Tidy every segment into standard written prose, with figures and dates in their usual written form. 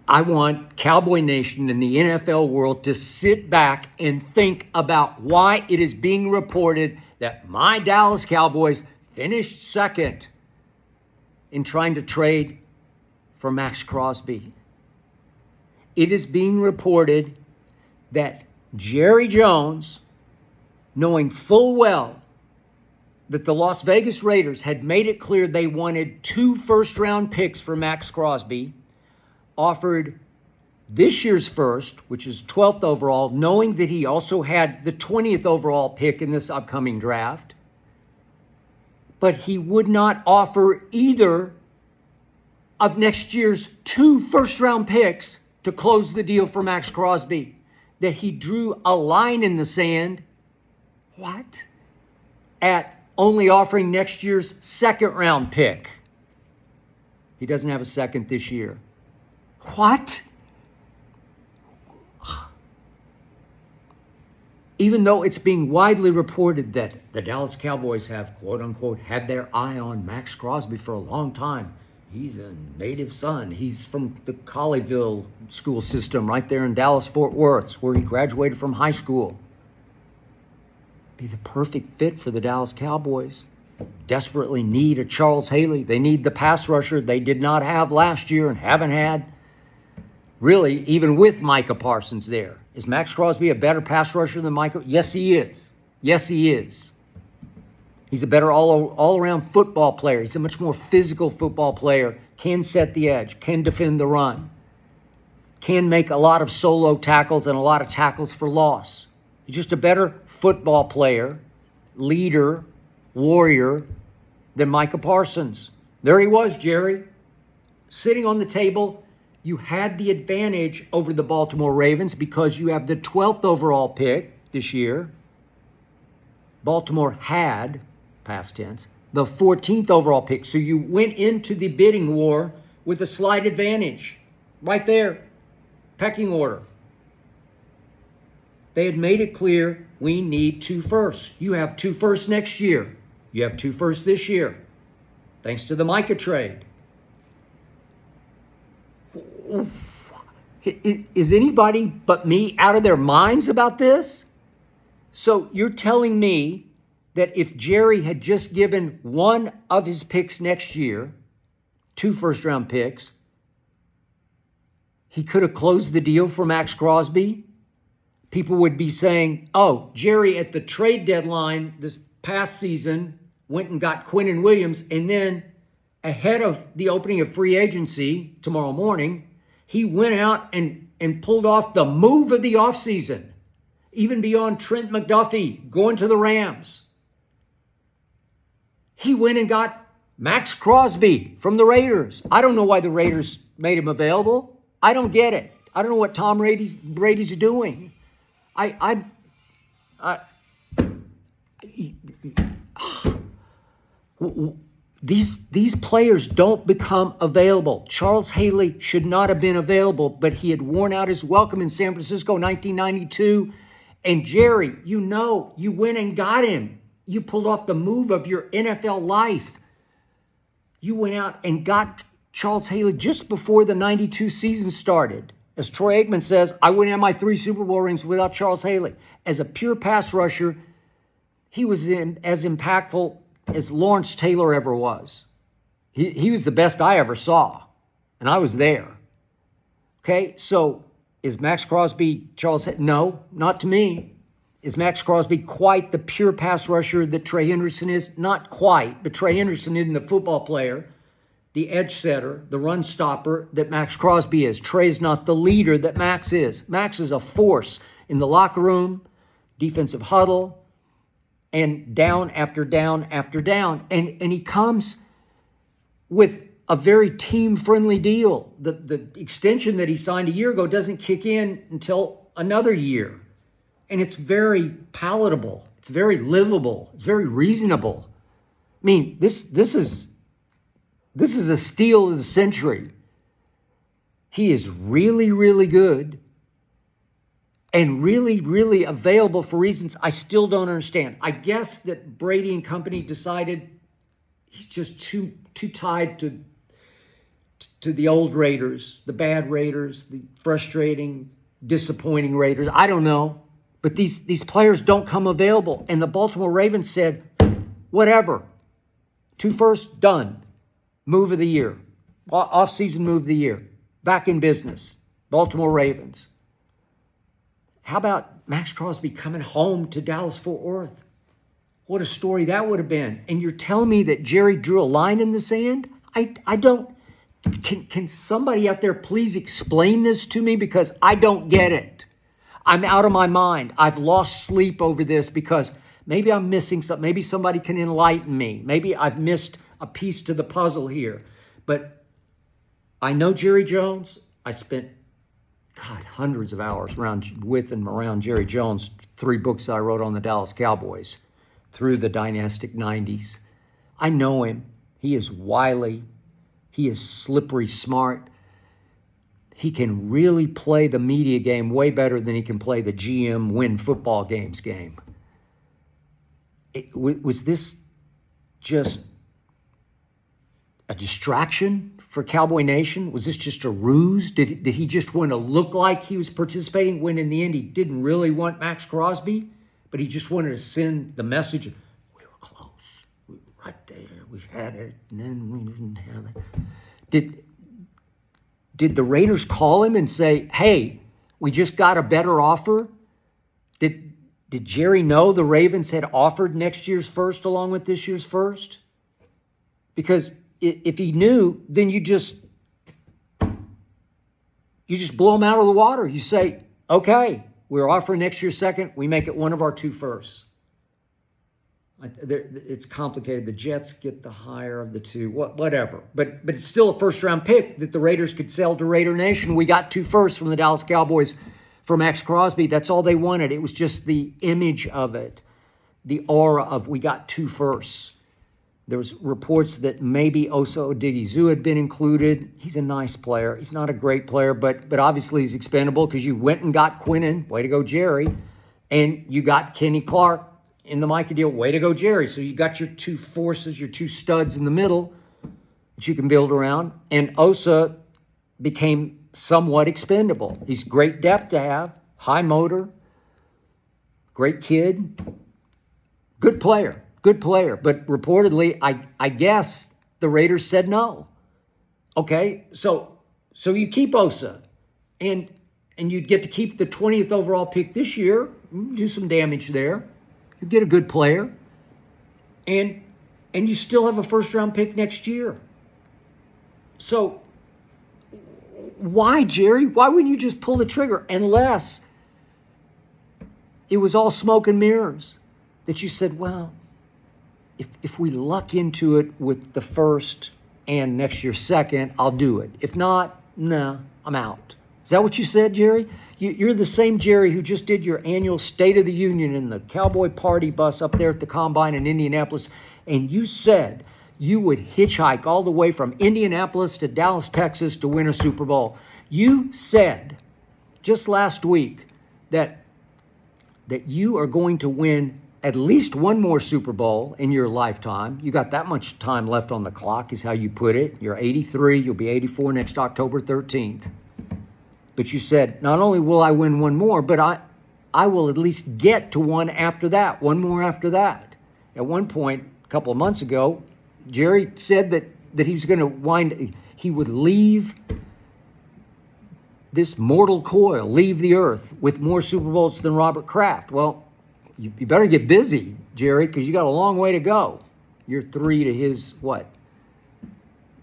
I want Cowboy Nation and the NFL world to sit back and think about why it is being reported that my Dallas Cowboys finished second in trying to trade for Max Crosby. It is being reported that Jerry Jones, knowing full well that the Las Vegas Raiders had made it clear they wanted 2 first-round picks for Max Crosby, offered this year's first, which is 12th overall, knowing that he also had the 20th overall pick in this upcoming draft. But he would not offer either of next year's 2 first-round picks to close the deal for Max Crosby. That he drew a line in the sand. What? At only offering next year's second-round pick. He doesn't have a second this year. What? Even though it's being widely reported that the Dallas Cowboys have, quote-unquote, had their eye on Max Crosby for a long time. He's a native son. He's from the Colleyville school system right there in Dallas-Fort Worth, where he graduated from high school. Be the perfect fit for the Dallas Cowboys. Desperately need a Charles Haley. They need the pass rusher they did not have last year and haven't had. Really, even with Micah Parsons there. Is Max Crosby a better pass rusher than Micah? Yes, he is. Yes, he is. He's a better all-around football player. He's a much more physical football player. Can set the edge. Can defend the run. Can make a lot of solo tackles and a lot of tackles for loss. He's just a better football player, leader, warrior than Micah Parsons. There he was, Jerry. Sitting on the table. You had the advantage over the Baltimore Ravens because you have the 12th overall pick this year. Baltimore had, past tense, the 14th overall pick. So you went into the bidding war with a slight advantage. Right there. Pecking order. They had made it clear we need 2 firsts. You have 2 firsts next year. You have 2 firsts this year. Thanks to the Micah trade. Is anybody but me out of their minds about this? So you're telling me that if Jerry had just given one of his picks next year, 2 first-round picks, he could have closed the deal for Max Crosby? People would be saying, oh, Jerry at the trade deadline this past season went and got Quinnen Williams, and then ahead of the opening of free agency tomorrow morning, he went out and pulled off the move of the offseason, even beyond Trent McDuffie going to the Rams. He went and got Max Crosby from the Raiders. I don't know why the Raiders made him available. I don't get it. I don't know what Tom Brady's doing. These players don't become available. Charles Haley should not have been available, but he had worn out his welcome in San Francisco 1992. And Jerry, you went and got him. You pulled off the move of your NFL life. You went out and got Charles Haley just before the 92 season started. As Troy Aikman says, I wouldn't have my 3 Super Bowl rings without Charles Haley. As a pure pass rusher, he was as impactful as Lawrence Taylor ever was. He was the best I ever saw, and I was there. Okay, so is Max Crosby Charles Haley? No, not to me. Is Max Crosby quite the pure pass rusher that Trey Hendrickson is? Not quite, but Trey Hendrickson isn't the football player, the edge setter, the run stopper that Max Crosby is. Trey's not the leader that Max is. Max is a force in the locker room, defensive huddle, and down after down after down. And he comes with a very team-friendly deal. The extension that he signed a year ago doesn't kick in until another year. And it's very palatable. It's very livable. It's very reasonable. I mean, this is a steal of the century. He is really, really good and really, really available for reasons I still don't understand. I guess that Brady and company decided he's just too tied to to the old Raiders, the bad Raiders, the frustrating, disappointing Raiders. I don't know. But these players don't come available. And the Baltimore Ravens said, whatever. 2 firsts, done. Move of the year. Off-season move of the year. Back in business. Baltimore Ravens. How about Max Crosby coming home to Dallas-Fort Worth? What a story that would have been. And you're telling me that Jerry drew a line in the sand? I don't. Can somebody out there please explain this to me? Because I don't get it. I'm out of my mind. I've lost sleep over this because maybe I'm missing something. Maybe somebody can enlighten me. Maybe I've missed a piece to the puzzle here. But I know Jerry Jones. I spent, hundreds of hours with and around Jerry Jones. 3 books I wrote on the Dallas Cowboys through the dynastic 90s. I know him. He is wily. He is slippery smart. He can really play the media game way better than he can play the GM win football games game. Was this just a distraction for Cowboy Nation? Was this just a ruse? Did he just want to look like he was participating when in the end he didn't really want Max Crosby, but he just wanted to send the message, we were close, we were right there, we had it, and then we didn't have it. Did the Raiders call him and say, hey, we just got a better offer? Did Jerry know the Ravens had offered next year's first along with this year's first? Because if he knew, then you just blow him out of the water. You say, okay, we're offering next year's second. We make it one of our 2 firsts. It's complicated. The Jets get the higher of the 2, whatever. But it's still a first-round pick that the Raiders could sell to Raider Nation. We got 2 firsts from the Dallas Cowboys for Max Crosby. That's all they wanted. It was just the image of it, the aura of we got 2 firsts. There was reports that maybe Osa Odighizuwa had been included. He's a nice player. He's not a great player, but obviously he's expendable because you went and got Quinnen. Way to go, Jerry. And you got Kenny Clark in the Micah deal. Way to go, Jerry. So you got your 2 forces, your 2 studs in the middle that you can build around. And Osa became somewhat expendable. He's great depth to have, high motor, great kid, good player. But reportedly, I guess the Raiders said no. Okay, so you keep Osa, and you'd get to keep the 20th overall pick this year, do some damage there. You get a good player, and you still have a first-round pick next year. So why, Jerry? Why wouldn't you just pull the trigger? Unless it was all smoke and mirrors that you said, well, if we luck into it with the first and next year's second, I'll do it. If not, no, I'm out. Is that what you said, Jerry? You're the same Jerry who just did your annual State of the Union in the Cowboy Party bus up there at the Combine in Indianapolis, and you said you would hitchhike all the way from Indianapolis to Dallas, Texas to win a Super Bowl. You said just last week that you are going to win at least one more Super Bowl in your lifetime. You got that much time left on the clock is how you put it. You're 83. You'll be 84 next October 13th. But you said, not only will I win one more, but I will at least get to one after that, one more after that. At one point, a couple of months ago, Jerry said that he was going to he would leave this mortal coil, leave the earth with more Super Bowls than Robert Kraft. Well, you better get busy, Jerry, because you got a long way to go. You're 3 to his, what?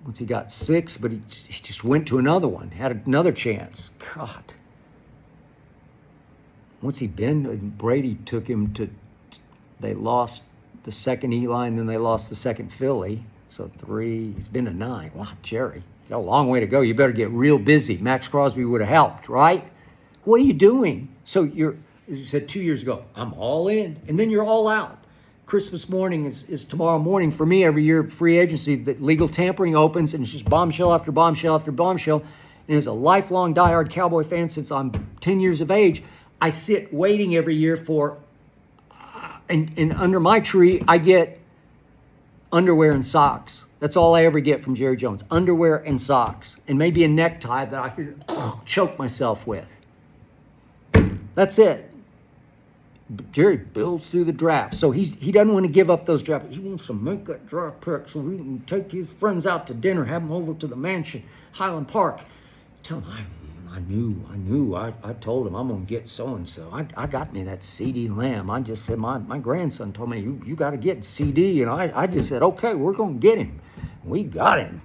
Once he got 6, but he just went to another one, had another chance. God. Once he been, Brady took him to, they lost the second Eli, and then they lost the second Philly. So 3, he's been to 9. Wow, Jerry, you got a long way to go. You better get real busy. Max Crosby would have helped, right? What are you doing? So you're, as you said 2 years ago, I'm all in, and then you're all out. Christmas morning is tomorrow morning for me every year. Free agency, that legal tampering opens, and it's just bombshell after bombshell after bombshell. And as a lifelong diehard Cowboy fan since I'm 10 years of age, I sit waiting every year for, and under my tree, I get underwear and socks. That's all I ever get from Jerry Jones. Underwear and socks. And maybe a necktie that I could choke myself with. That's it. Jerry builds through the draft. So he doesn't want to give up those drafts. He wants to make that draft pick so he can take his friends out to dinner, have them over to the mansion, Highland Park. Tell him, I knew. I told him I'm going to get so-and-so. I got me that CD Lamb. I just said, my grandson told me, you got to get CD. And I just said, okay, we're going to get him. We got him.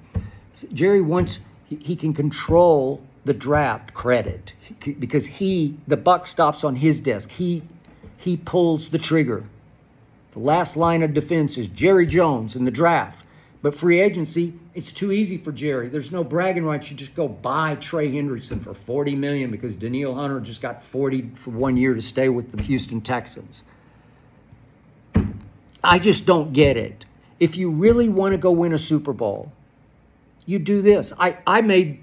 Jerry wants, he can control the draft credit because the buck stops on his desk. He pulls the trigger. The last line of defense is Jerry Jones in the draft. But free agency, it's too easy for Jerry. There's no bragging rights. You just go buy Trey Hendrickson for $40 million because Danielle Hunter just got $40 for 1 year to stay with the Houston Texans. I just don't get it. If you really want to go win a Super Bowl, you do this. I made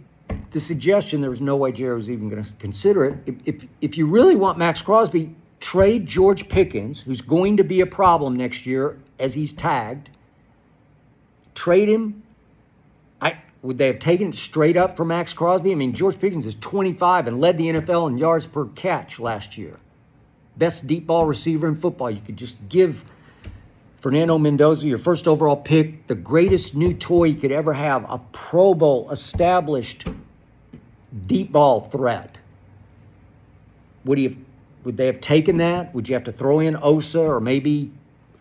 the suggestion, there was no way Jerry was even going to consider it. If you really want Max Crosby, trade George Pickens, who's going to be a problem next year as he's tagged. Trade him. Would they have taken it straight up for Max Crosby? I mean, George Pickens is 25 and led the NFL in yards per catch last year. Best deep ball receiver in football. You could just give Fernando Mendoza, your first overall pick, the greatest new toy you could ever have, a Pro Bowl established deep ball threat. Would they have taken that? Would you have to throw in Osa or maybe,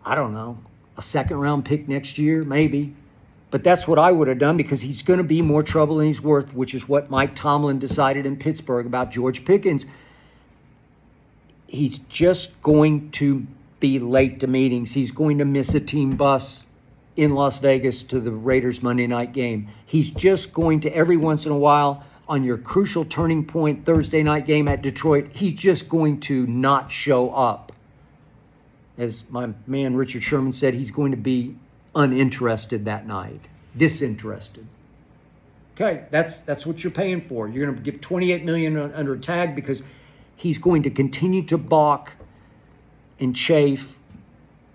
I don't know, a second-round pick next year? Maybe. But that's what I would have done because he's going to be more trouble than he's worth, which is what Mike Tomlin decided in Pittsburgh about George Pickens. He's just going to be late to meetings. He's going to miss a team bus in Las Vegas to the Raiders Monday night game. He's just going to, every once in a while, on your crucial turning point Thursday night game at Detroit, he's just going to not show up. As my man Richard Sherman said, he's going to be uninterested that night, disinterested. Okay, that's what you're paying for. You're going to give $28 million under a tag because he's going to continue to balk and chafe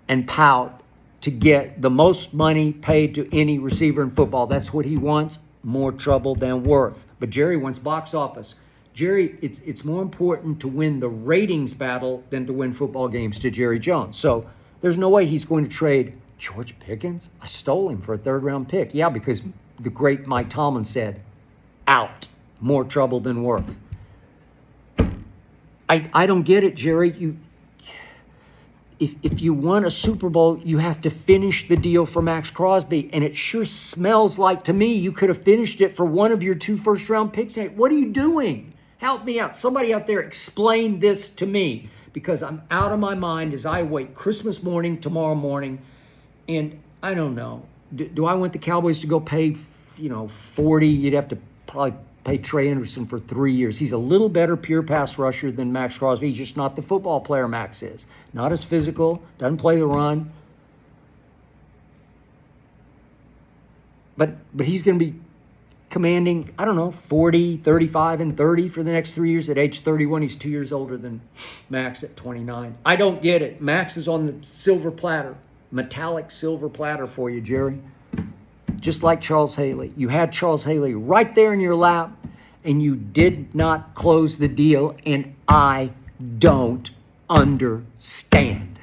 and pout to get the most money paid to any receiver in football. That's what he wants. More trouble than worth. But Jerry wants box office. Jerry, it's more important to win the ratings battle than to win football games to Jerry Jones. So there's no way he's going to trade George Pickens. I stole him for a third-round pick. Yeah, because the great Mike Tomlin said, out. More trouble than worth. I don't get it, Jerry. If you want a Super Bowl, you have to finish the deal for Max Crosby. And it sure smells like to me you could have finished it for one of your 2 first-round picks. What are you doing? Help me out. Somebody out there explain this to me because I'm out of my mind as I wait Christmas morning, tomorrow morning. And I don't know. Do I want the Cowboys to go pay, 40? You'd have to probably pay Trey Anderson for 3 years. He's a little better pure pass rusher than Max Crosby. He's just not the football player Max is. Not as physical, doesn't play the run. But he's going to be commanding, 40, 35, and 30 for the next 3 years. At age 31, he's 2 years older than Max at 29. I don't get it. Max is on the silver platter, metallic silver platter for you, Jerry. Just like Charles Haley. You had Charles Haley right there in your lap, and you did not close the deal, and I don't understand.